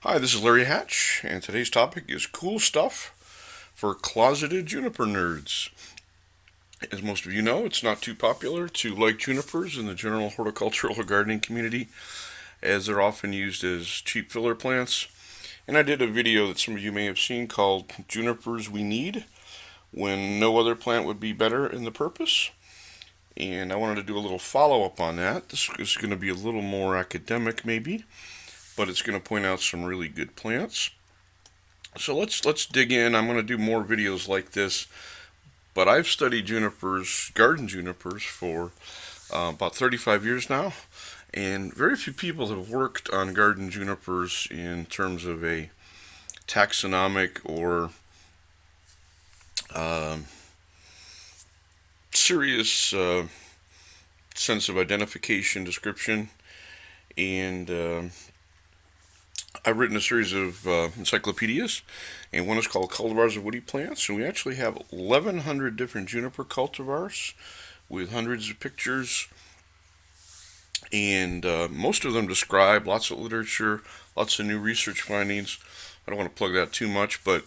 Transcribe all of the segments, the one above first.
Hi, this is Larry Hatch, and today's topic is cool stuff for closeted juniper nerds. As most of you know, it's not too popular to like junipers in the general horticultural or gardening community, as they're often used as cheap filler plants. And I did a video that some of you may have seen called Junipers We Need, when no other plant would be better in the purpose. And I wanted to do a little follow-up on that. This is going to be a little more academic, maybe, but it's going to point out some really good plants. So let's dig in. I'm going to do more videos like this, but I've studied junipers, garden junipers, for about 35 years now, and very few people have worked on garden junipers in terms of a taxonomic or serious sense of identification, description, and I've written a series of encyclopedias, and one is called Cultivars of Woody Plants, and we actually have 1,100 different juniper cultivars with hundreds of pictures, and most of them describe lots of literature, lots of new research findings. I don't want to plug that too much, but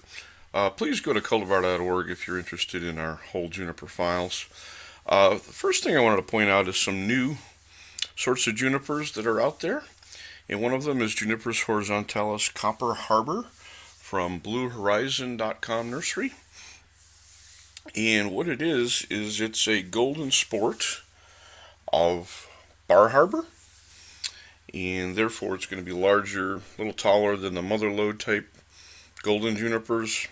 please go to cultivar.org if you're interested in our whole juniper files. The first thing I wanted to point out is some new sorts of junipers that are out there. And one of them is Juniperus horizontalis Copper Harbor from bluehorizon.com nursery. And what it is it's a golden sport of bar harbor. And therefore it's going to be larger, a little taller than the mother lode type golden junipers.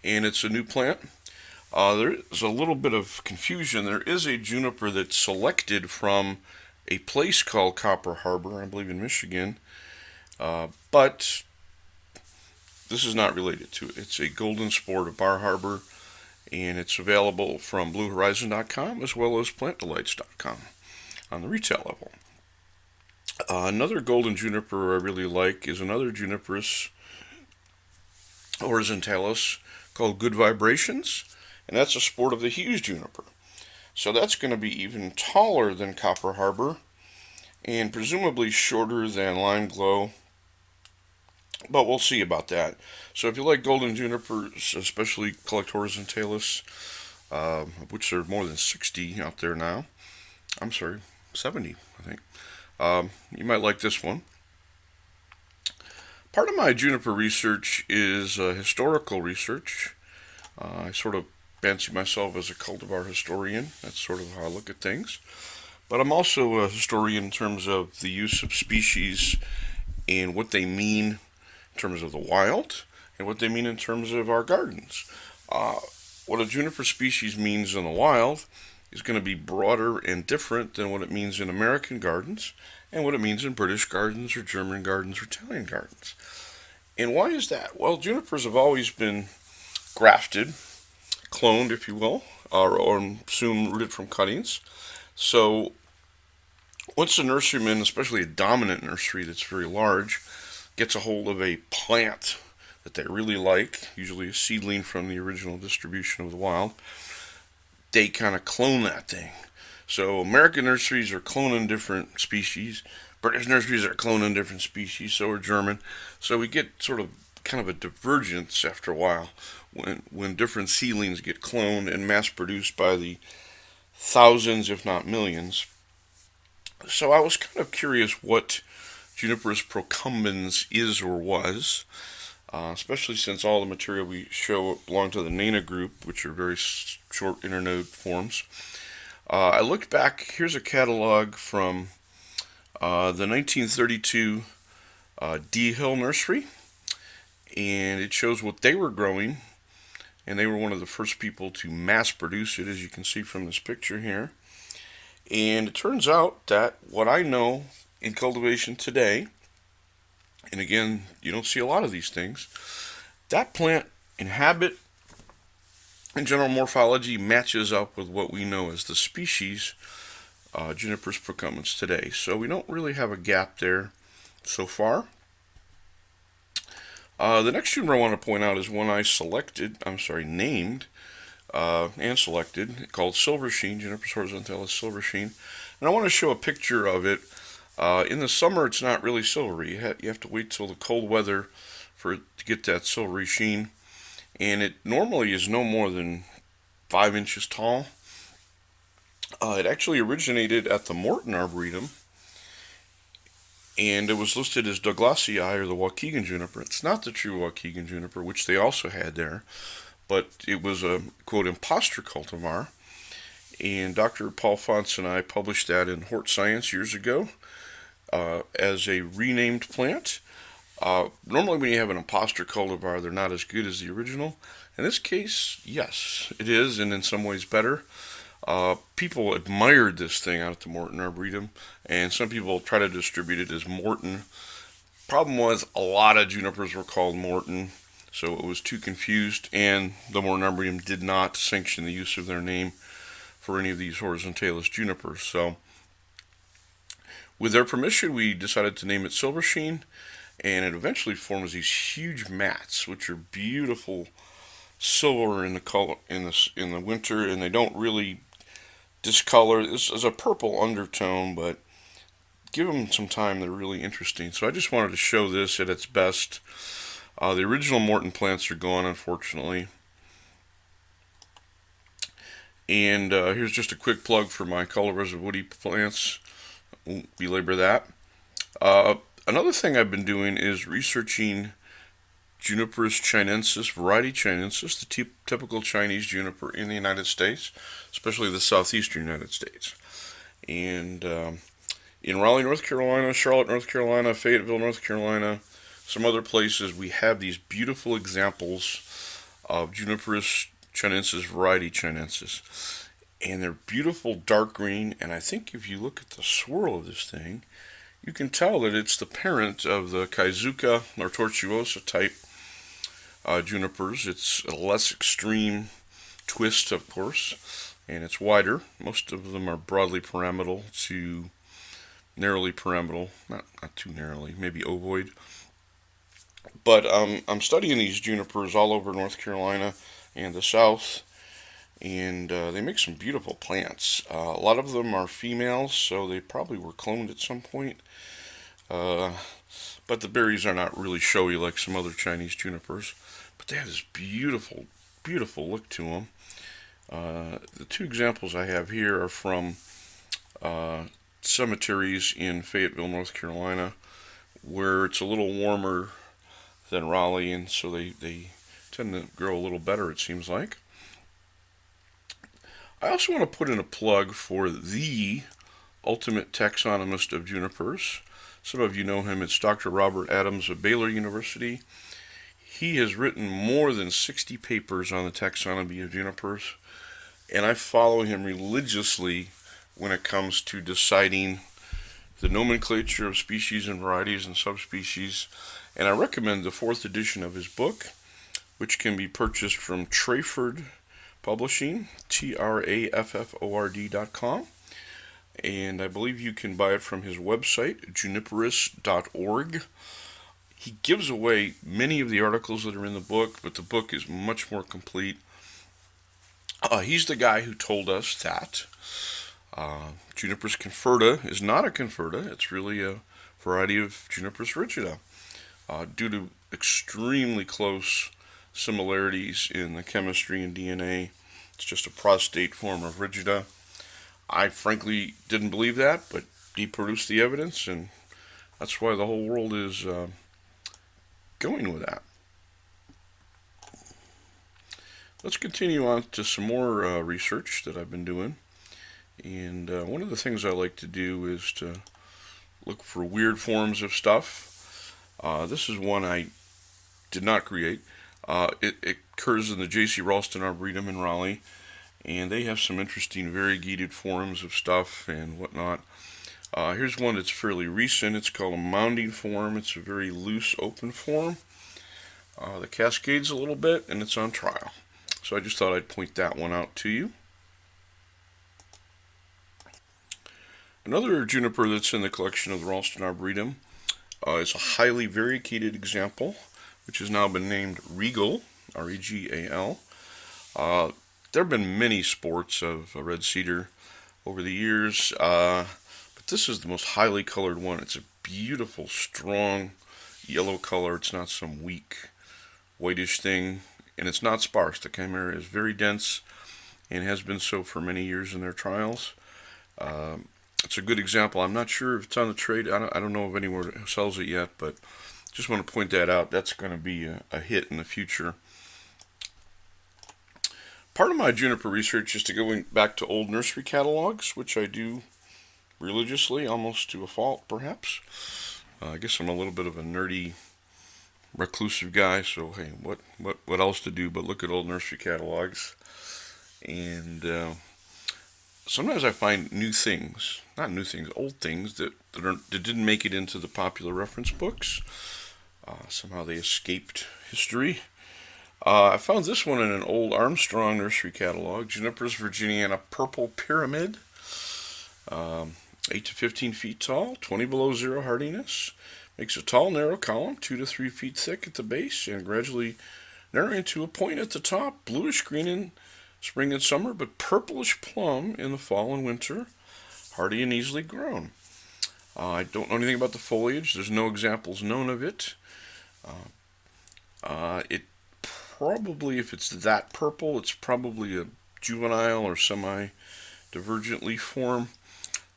And it's a new plant. There is a little bit of confusion. There is a juniper that's selected from a place called Copper Harbor, I believe in Michigan, but this is not related to it. It's a golden sport of Bar Harbor, and it's available from bluehorizon.com as well as plantdelights.com on the retail level. Another golden juniper I really like is another Juniperus horizontalis called Good Vibrations, and that's a sport of the Hughes juniper. So that's going to be even taller than Copper Harbor and presumably shorter than Lime Glow, but we'll see about that. So if you like golden junipers, especially Collect horizontalis, which there are more than 60 out there now, 70 I think, you might like this one. Part of my juniper research is historical research. I sort of fancy myself as a cultivar historian. That's sort of how I look at things. But I'm also a historian in terms of the use of species and what they mean in terms of the wild and what they mean in terms of our gardens. What a juniper species means in the wild is going to be broader and different than what it means in American gardens and what it means in British gardens or German gardens or Italian gardens. And why is that? Well, junipers have always been grafted, cloned, if you will, or soon rooted from cuttings. So once a nurseryman, especially a dominant nursery that's very large, gets a hold of a plant that they really like, usually a seedling from the original distribution of the wild, they kind of clone that thing. So American nurseries are cloning different species, British nurseries are cloning different species, so are German. So we get sort of kind of a divergence after a while when different seedlings get cloned and mass produced by the thousands, if not millions. So I was kind of curious what Juniperus procumbens is or was, especially since all the material we show belong to the Nana group, which are very short internode forms. I looked back. Here's a catalog from the 1932 d.hill nursery, and it shows what they were growing, and they were one of the first people to mass produce it, as you can see from this picture here. And it turns out that what I know in cultivation today, and again, you don't see a lot of these things, that plant in habit and general morphology matches up with what we know as the species Juniperus procumbens today. So we don't really have a gap there so far. The next juniper I want to point out is one I named and selected, called Silver Sheen, Juniperus horizontalis Silver Sheen. And I want to show a picture of it In the summer, it's not really silvery. You have to wait till the cold weather for it to get that silvery sheen. And it normally is no more than 5 inches tall. It actually originated at the Morton Arboretum, and it was listed as Douglasii, or the Waukegan juniper. It's not the true Waukegan juniper, which they also had there, but it was a, quote, imposter cultivar. And Dr. Paul Fonts and I published that in Hort Science years ago as a renamed plant. Normally, when you have an imposter cultivar, they're not as good as the original. In this case, yes, it is, and in some ways better. People admired this thing out at the Morton Arboretum, and some people try to distribute it as Morton. Problem was, a lot of junipers were called Morton, so it was too confused, and the Morton Arboretum did not sanction the use of their name for any of these horizontalis junipers. So, with their permission, we decided to name it Silver Sheen, and it eventually forms these huge mats, which are beautiful silver in the color in the winter, and they don't really discolor. This is a purple undertone, but give them some time, they're really interesting. So I just wanted to show this at its best. The original Morton plants are gone, unfortunately. And here's just a quick plug for my cultivars of woody plants. Won't belabor that. Another thing I've been doing is researching Juniperus chinensis, variety chinensis, the typical Chinese juniper in the United States, especially the southeastern United States. And in Raleigh, North Carolina, Charlotte, North Carolina, Fayetteville, North Carolina, some other places, we have these beautiful examples of Juniperus chinensis, variety chinensis. And they're beautiful dark green, and I think if you look at the swirl of this thing, you can tell that it's the parent of the Kaizuka or tortuosa type junipers. It's a less extreme twist, of course, and it's wider. Most of them are broadly pyramidal to narrowly pyramidal, not too narrowly, maybe ovoid. But I'm studying these junipers all over North Carolina and the South, and they make some beautiful plants. A lot of them are females, so they probably were cloned at some point. But the berries are not really showy like some other Chinese junipers. But they have this beautiful, beautiful look to them. The two examples I have here are from cemeteries in Fayetteville, North Carolina, where it's a little warmer than Raleigh, and so they tend to grow a little better, it seems like. I also want to put in a plug for the ultimate taxonomist of junipers. Some of you know him. It's Dr. Robert Adams of Baylor University. He has written more than 60 papers on the taxonomy of junipers, and I follow him religiously when it comes to deciding the nomenclature of species and varieties and subspecies. And I recommend the 4th edition of his book, which can be purchased from Trafford Publishing, TRAFFORD.com. And I believe you can buy it from his website, juniperus.org. He gives away many of the articles that are in the book, but the book is much more complete. He's the guy who told us that Juniperus conferta is not a conferta. It's really a variety of Juniperus rigida. Due to extremely close similarities in the chemistry and DNA, it's just a prostate form of rigida. I frankly didn't believe that, but he produced the evidence, and that's why the whole world is going with that. Let's continue on to some more research that I've been doing. And one of the things I like to do is to look for weird forms of stuff. This is one I did not create. It occurs in the J.C. Ralston Arboretum in Raleigh, and they have some interesting variegated forms of stuff and whatnot. Here's one that's fairly recent. It's called a mounding form. It's a very loose, open form. The cascades a little bit, and it's on trial. So I just thought I'd point that one out to you. Another juniper that's in the collection of the Ralston Arboretum is a highly variegated example, which has now been named Regal, R-E-G-A-L. There have been many sports of red cedar over the years, but this is the most highly colored one. It's a beautiful, strong yellow color. It's not some weak, whitish thing, and it's not sparse. The chimera is very dense and has been so for many years in their trials. It's a good example. I'm not sure if it's on the trade. I don't know if anyone sells it yet, but just want to point that out. That's going to be a hit in the future. Part of my Juniper research is to go back to old nursery catalogs, which I do religiously, almost to a fault, perhaps. I guess I'm a little bit of a nerdy, reclusive guy, so hey, what else to do but look at old nursery catalogs? And sometimes I find old things that didn't make it into the popular reference books. Somehow they escaped history. I found this one in an old Armstrong nursery catalog, Junipers virginiana purple pyramid, 8 to 15 feet tall, 20 below zero hardiness. Makes a tall, narrow column, 2 to 3 feet thick at the base, and gradually narrowing to a point at the top. Bluish green in spring and summer, but purplish plum in the fall and winter. Hardy and easily grown. I don't know anything about the foliage. There's no examples known of it. It probably, if it's that purple, it's probably a juvenile or semi-divergent leaf form,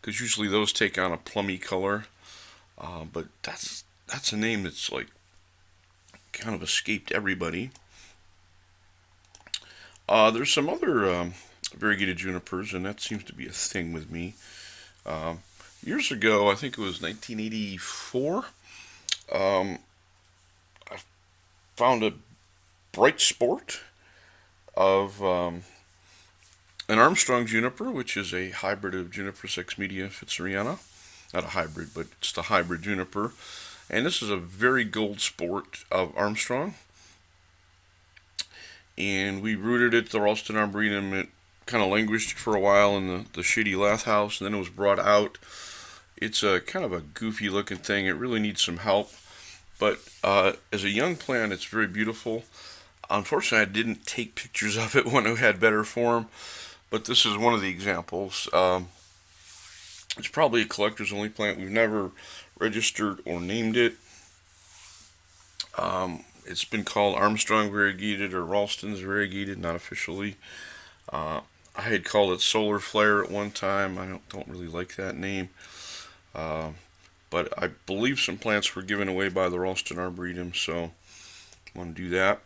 because usually those take on a plummy color. But that's a name that's like kind of escaped everybody. There's some other variegated junipers, and that seems to be a thing with me. Years ago, I think it was 1984, I found a bright sport of an Armstrong juniper, which is a hybrid of Juniperus media fitzeriana. Not a hybrid, but it's the hybrid juniper. And this is a very gold sport of Armstrong. And we rooted it, the Ralston Arboretum. It kind of languished for a while in the shitty lath house, and then it was brought out. It's a kind of a goofy looking thing. It really needs some help. But as a young plant, it's very beautiful. Unfortunately, I didn't take pictures of it when it had better form, but this is one of the examples. It's probably a collector's only plant. We've never registered or named it. It's been called Armstrong variegated or Ralston's variegated, not officially. I had called it Solar Flare at one time. I don't really like that name. But I believe some plants were given away by the Ralston Arboretum, so I want to do that.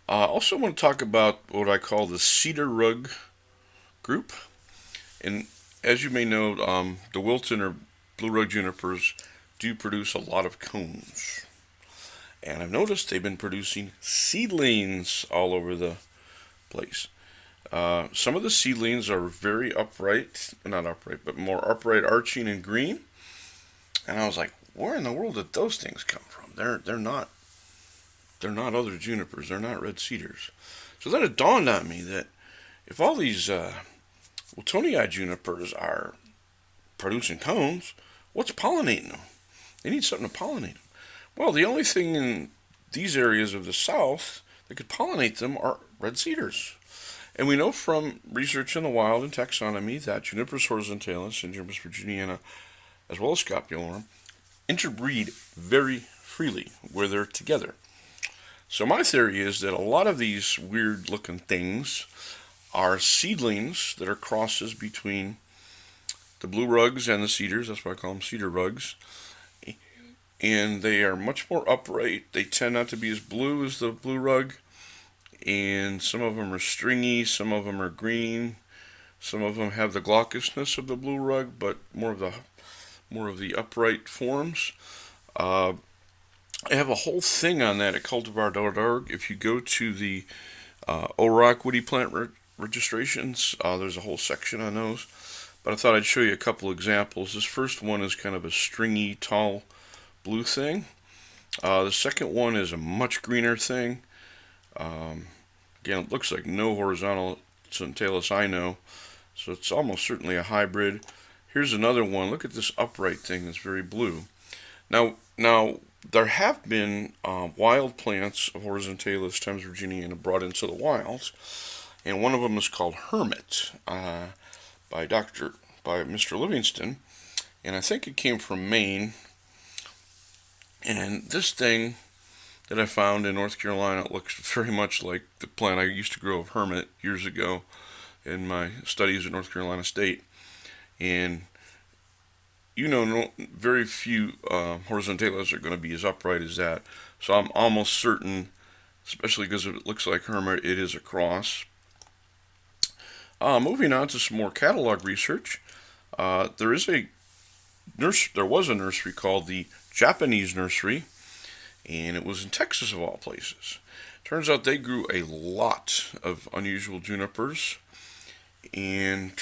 I also want to talk about what I call the cedar rug group. And as you may know, the Wilton or blue rug junipers do produce a lot of cones. And I've noticed they've been producing seedlings all over the place. Some of the seedlings are very upright, not upright, but more upright, arching, and green. And I was like, where in the world did those things come from? They're not other junipers. They're not red cedars. So then it dawned on me that if all these Wiltonii junipers are producing cones, what's pollinating them? They need something to pollinate them. Well, the only thing in these areas of the south that could pollinate them are red cedars. And we know from research in the wild and taxonomy that Juniperus horizontalis and Juniperus virginiana, as well as scopulorum, interbreed very freely where they're together. So my theory is that a lot of these weird looking things are seedlings that are crosses between the blue rugs and the cedars. That's why I call them cedar rugs. And they are much more upright. They tend not to be as blue as the blue rug. And some of them are stringy, some of them are green, some of them have the glaucousness of the blue rug, but more of the upright forms. I have a whole thing on that at cultivar.org. If you go to the O'Rourke woody plant registrations, there's a whole section on those. But I thought I'd show you a couple examples. This first one is kind of a stringy, tall blue thing. The second one is a much greener thing. Again, it looks like no horizontal horizontalis I know, so it's almost certainly a hybrid. Here's another one. Look at this upright thing that's very blue. Now there have been wild plants of horizontalis Thames virginiana brought into the wilds, and one of them is called Hermit by Dr. by Mr. Livingston, and I think it came from Maine. And this thing that I found in North Carolina looks very much like the plant I used to grow of hermit years ago in my studies at North Carolina State. And very few horizontales are going to be as upright as that. So I'm almost certain, especially because it looks like hermit, it is a cross. Moving on to some more catalog research. There was a nursery called the Japanese Nursery, and it was in Texas of all places. Turns out they grew a lot of unusual junipers, and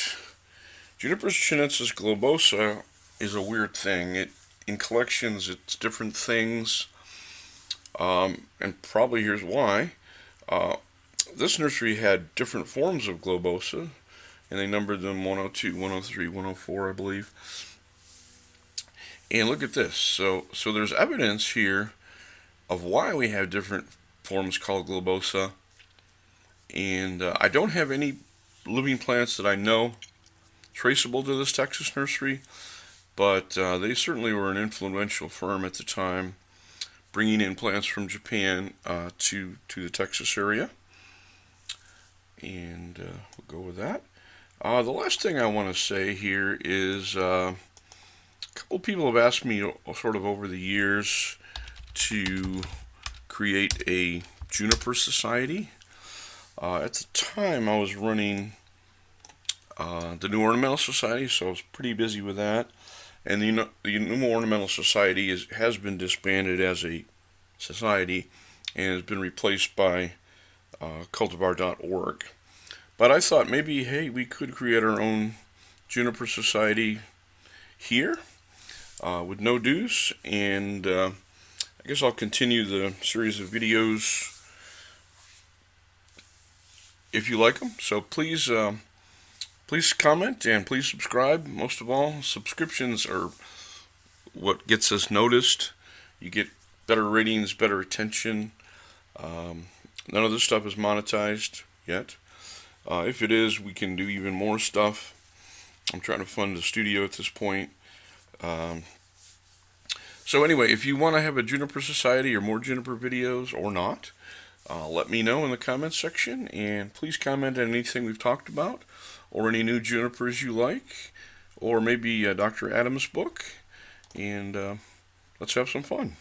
Juniperus chinensis globosa is a weird thing. In collections, it's different things, and probably here's why. This nursery had different forms of globosa, and they numbered them 102, 103, 104, I believe. And look at this. So there's evidence here of why we have different forms called globosa. And I don't have any living plants that I know traceable to this Texas nursery, but they certainly were an influential firm at the time, bringing in plants from Japan to the Texas area. And we'll go with that. The last thing I want to say here is a couple people have asked me sort of over the years to create a Juniper Society. At the time, I was running the New Ornamental Society, so I was pretty busy with that. And the New Ornamental Society has been disbanded as a society and has been replaced by cultivar.org. But I thought maybe, hey, we could create our own Juniper Society here with no dues, and I guess I'll continue the series of videos if you like them. So please comment and please subscribe. Most of all, subscriptions are what gets us noticed. You get better ratings, better attention. None of this stuff is monetized yet. If it is, we can do even more stuff. I'm trying to fund the studio at this point. So anyway, if you want to have a Juniper Society or more Juniper videos or not, let me know in the comments section, and please comment on anything we've talked about, or any new junipers you like, or maybe Dr. Adams' book, and let's have some fun.